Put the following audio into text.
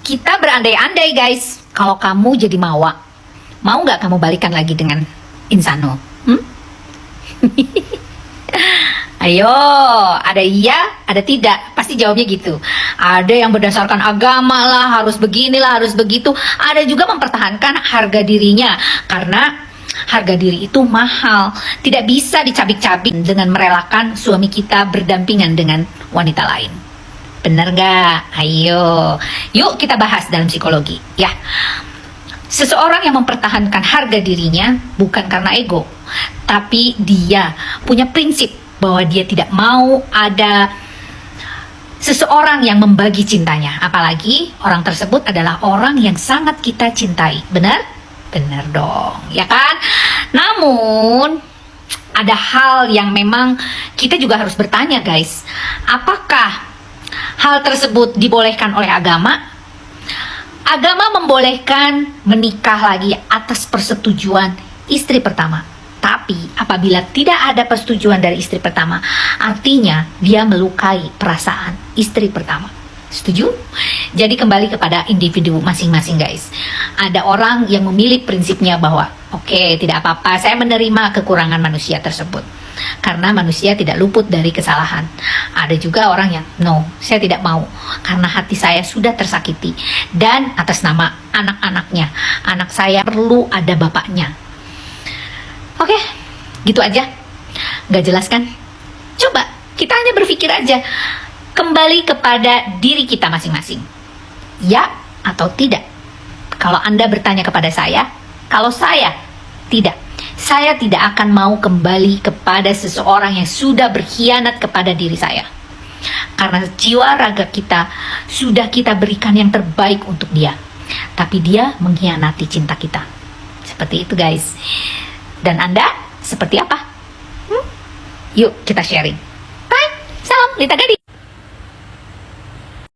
Kita berandai-andai guys, kalau kamu jadi Mawa, mau nggak kamu balikan lagi dengan Insano? Ayo, ada iya, ada tidak, pasti jawabnya gitu. Ada yang berdasarkan agama lah, harus beginilah, harus begitu. Ada juga mempertahankan harga dirinya, karena harga diri itu mahal, tidak bisa dicabik-cabik dengan merelakan suami kita berdampingan dengan wanita lain. Bener gak? Ayo, yuk kita bahas dalam psikologi ya. Seseorang yang mempertahankan harga dirinya bukan karena ego, tapi dia punya prinsip bahwa dia tidak mau ada seseorang yang membagi cintanya. Apalagi orang tersebut adalah orang yang sangat kita cintai. Benar? Benar dong, ya kan? Namun ada hal yang memang kita juga harus bertanya guys. Apakah hal tersebut dibolehkan oleh agama? Agama membolehkan menikah lagi atas persetujuan istri pertama. Tapi apabila tidak ada persetujuan dari istri pertama, artinya dia melukai perasaan istri pertama. Setuju? Jadi kembali kepada individu masing-masing guys. Ada orang yang memilih prinsipnya bahwa oke, tidak apa-apa, saya menerima kekurangan manusia tersebut, karena manusia tidak luput dari kesalahan. Ada juga orang yang no, saya tidak mau, karena hati saya sudah tersakiti, dan atas nama anak-anaknya, anak saya perlu ada bapaknya. Oke, gitu aja. Gak jelas kan? Coba kita hanya berpikir aja, kembali kepada diri kita masing-masing, ya atau tidak. Kalau Anda bertanya kepada saya, kalau saya tidak, saya tidak akan mau kembali kepada seseorang yang sudah berkhianat kepada diri saya. Karena jiwa raga kita sudah kita berikan yang terbaik untuk dia, tapi dia mengkhianati cinta kita. Seperti itu guys. Dan Anda seperti apa? Yuk kita sharing. Bye. Salam Lita Gading.